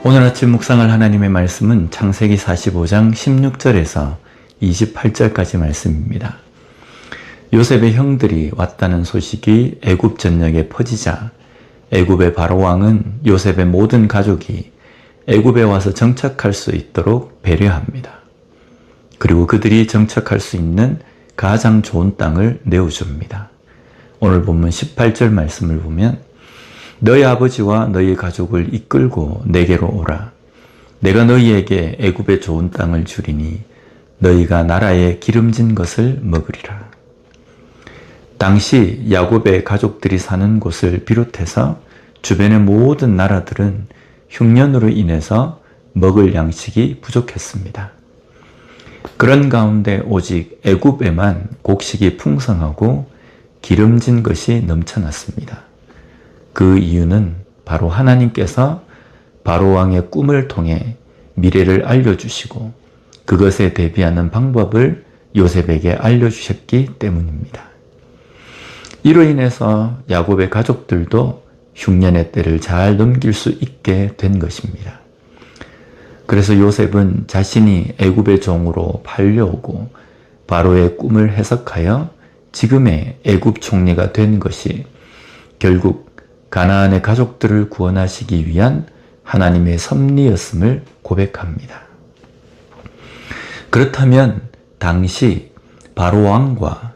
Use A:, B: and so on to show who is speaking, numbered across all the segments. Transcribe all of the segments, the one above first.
A: 오늘 아침 묵상할 하나님의 말씀은 창세기 45장 16절에서 28절까지 말씀입니다. 요셉의 형들이 왔다는 소식이 애굽 전역에 퍼지자 애굽의 바로왕은 요셉의 모든 가족이 애굽에 와서 정착할 수 있도록 배려합니다. 그리고 그들이 정착할 수 있는 가장 좋은 땅을 내어줍니다. 오늘 본문 18절 말씀을 보면 너희 아버지와 너희 가족을 이끌고 내게로 오라. 내가 너희에게 애굽의 좋은 땅을 주리니 너희가 나라에 기름진 것을 먹으리라. 당시 야곱의 가족들이 사는 곳을 비롯해서 주변의 모든 나라들은 흉년으로 인해서 먹을 양식이 부족했습니다. 그런 가운데 오직 애굽에만 곡식이 풍성하고 기름진 것이 넘쳐났습니다. 그 이유는 바로 하나님께서 바로왕의 꿈을 통해 미래를 알려주시고 그것에 대비하는 방법을 요셉에게 알려주셨기 때문입니다. 이로 인해서 야곱의 가족들도 흉년의 때를 잘 넘길 수 있게 된 것입니다. 그래서 요셉은 자신이 애굽의 종으로 팔려오고 바로의 꿈을 해석하여 지금의 애굽 총리가 된 것이 결국 가나안의 가족들을 구원하시기 위한 하나님의 섭리였음을 고백합니다. 그렇다면 당시 바로왕과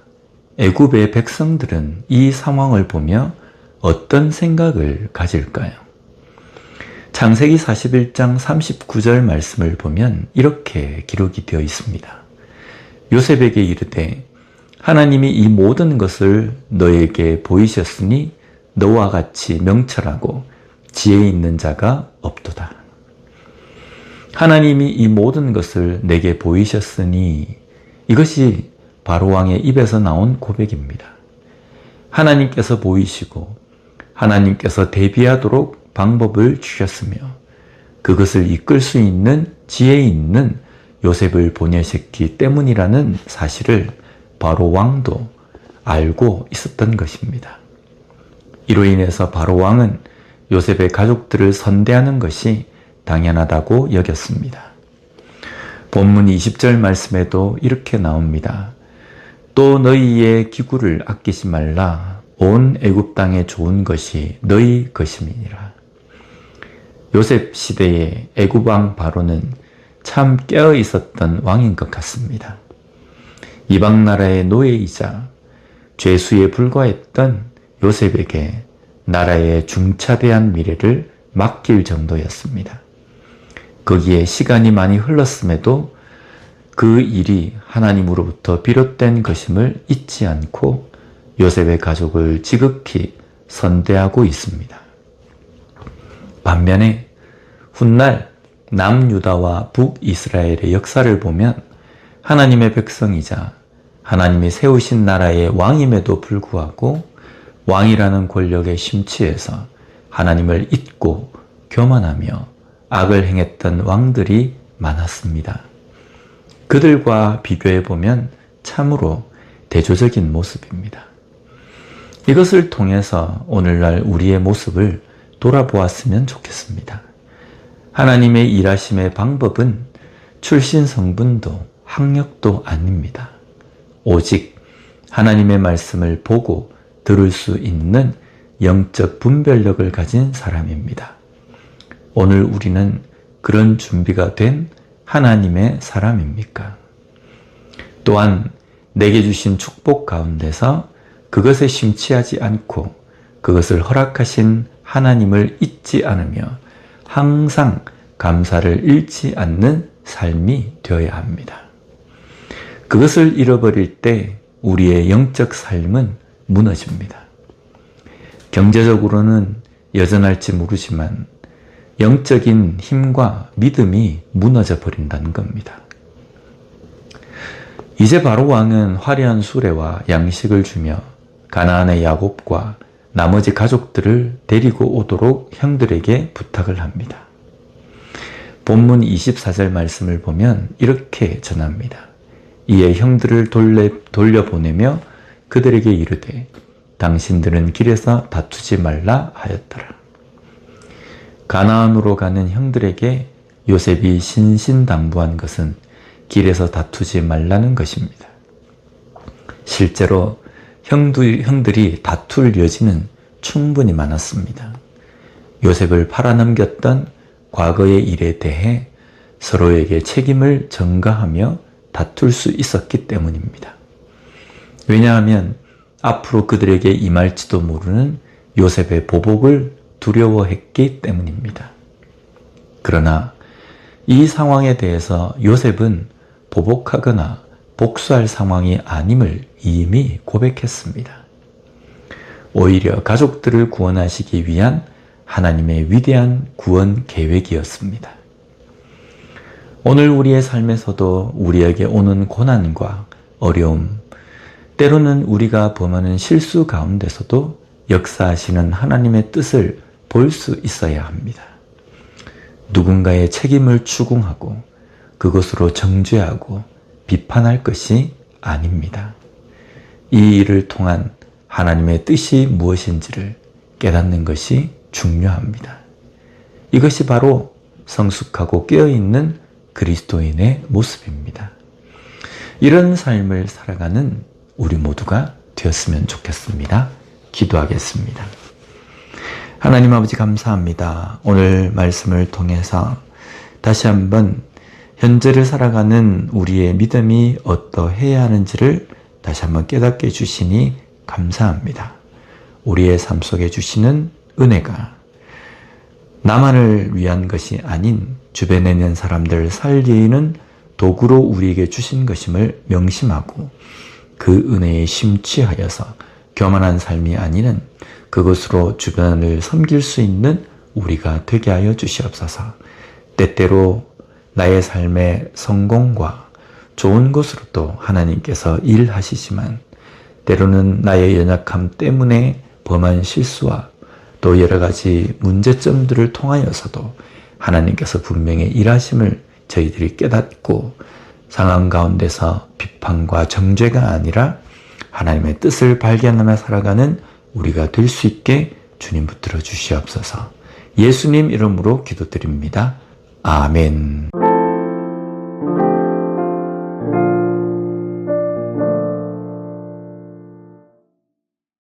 A: 애굽의 백성들은 이 상황을 보며 어떤 생각을 가질까요? 창세기 41장 39절 말씀을 보면 이렇게 기록이 되어 있습니다. 요셉에게 이르되 하나님이 이 모든 것을 너에게 보이셨으니 너와 같이 명철하고 지혜 있는 자가 없도다. 하나님이 이 모든 것을 내게 보이셨으니 이것이 바로왕의 입에서 나온 고백입니다. 하나님께서 보이시고 하나님께서 대비하도록 방법을 주셨으며 그것을 이끌 수 있는 지혜 있는 요셉을 보내셨기 때문이라는 사실을 바로왕도 알고 있었던 것입니다. 이로 인해서 바로왕은 요셉의 가족들을 선대하는 것이 당연하다고 여겼습니다. 본문 20절 말씀에도 이렇게 나옵니다. 또 너희의 기구를 아끼지 말라. 온 애굽 땅에 좋은 것이 너희 것임이니라. 요셉 시대의 애굽 왕 바로는 참 깨어 있었던 왕인 것 같습니다. 이방 나라의 노예이자 죄수에 불과했던 요셉에게 나라의 중차대한 미래를 맡길 정도였습니다. 거기에 시간이 많이 흘렀음에도 그 일이 하나님으로부터 비롯된 것임을 잊지 않고 요셉의 가족을 지극히 선대하고 있습니다. 반면에 훗날 남유다와 북이스라엘의 역사를 보면 하나님의 백성이자 하나님이 세우신 나라의 왕임에도 불구하고 왕이라는 권력에 심취해서 하나님을 잊고 교만하며 악을 행했던 왕들이 많았습니다. 그들과 비교해보면 참으로 대조적인 모습입니다. 이것을 통해서 오늘날 우리의 모습을 돌아보았으면 좋겠습니다. 하나님의 일하심의 방법은 출신 성분도 학력도 아닙니다. 오직 하나님의 말씀을 보고 들을 수 있는 영적 분별력을 가진 사람입니다. 오늘 우리는 그런 준비가 된 하나님의 사람입니까? 또한 내게 주신 축복 가운데서 그것에 심취하지 않고 그것을 허락하신 하나님을 잊지 않으며 항상 감사를 잃지 않는 삶이 되어야 합니다. 그것을 잃어버릴 때 우리의 영적 삶은 무너집니다. 경제적으로는 여전할지 모르지만 영적인 힘과 믿음이 무너져 버린다는 겁니다. 이제 바로왕은 화려한 수레와 양식을 주며 가나안의 야곱과 나머지 가족들을 데리고 오도록 형들에게 부탁을 합니다. 본문 24절 말씀을 보면 이렇게 전합니다. 이에 형들을 돌려보내며 그들에게 이르되 당신들은 길에서 다투지 말라 하였더라. 가나안으로 가는 형들에게 요셉이 신신당부한 것은 길에서 다투지 말라는 것입니다. 실제로 형들이 다툴 여지는 충분히 많았습니다. 요셉을 팔아넘겼던 과거의 일에 대해 서로에게 책임을 전가하며 다툴 수 있었기 때문입니다. 왜냐하면 앞으로 그들에게 임할지도 모르는 요셉의 보복을 두려워했기 때문입니다. 그러나 이 상황에 대해서 요셉은 보복하거나 복수할 상황이 아님을 이미 고백했습니다. 오히려 가족들을 구원하시기 위한 하나님의 위대한 구원 계획이었습니다. 오늘 우리의 삶에서도 우리에게 오는 고난과 어려움, 때로는 우리가 범하는 실수 가운데서도 역사하시는 하나님의 뜻을 볼 수 있어야 합니다. 누군가의 책임을 추궁하고 그것으로 정죄하고 비판할 것이 아닙니다. 이 일을 통한 하나님의 뜻이 무엇인지를 깨닫는 것이 중요합니다. 이것이 바로 성숙하고 깨어있는 그리스도인의 모습입니다. 이런 삶을 살아가는 우리 모두가 되었으면 좋겠습니다. 기도하겠습니다. 하나님 아버지 감사합니다. 오늘 말씀을 통해서 다시 한번 현재를 살아가는 우리의 믿음이 어떠해야 하는지를 다시 한번 깨닫게 해주시니 감사합니다. 우리의 삶 속에 주시는 은혜가 나만을 위한 것이 아닌 주변에 있는 사람들 살리는 도구로 우리에게 주신 것임을 명심하고 그 은혜에 심취하여서 교만한 삶이 아니는 그것으로 주변을 섬길 수 있는 우리가 되게 하여 주시옵소서. 때때로 나의 삶의 성공과 좋은 것으로도 하나님께서 일하시지만 때로는 나의 연약함 때문에 범한 실수와 또 여러 가지 문제점들을 통하여서도 하나님께서 분명히 일하심을 저희들이 깨닫고 상황 가운데서 비판과 정죄가 아니라 하나님의 뜻을 발견하며 살아가는 우리가 될 수 있게 주님 붙들어 주시옵소서. 예수님 이름으로 기도드립니다. 아멘.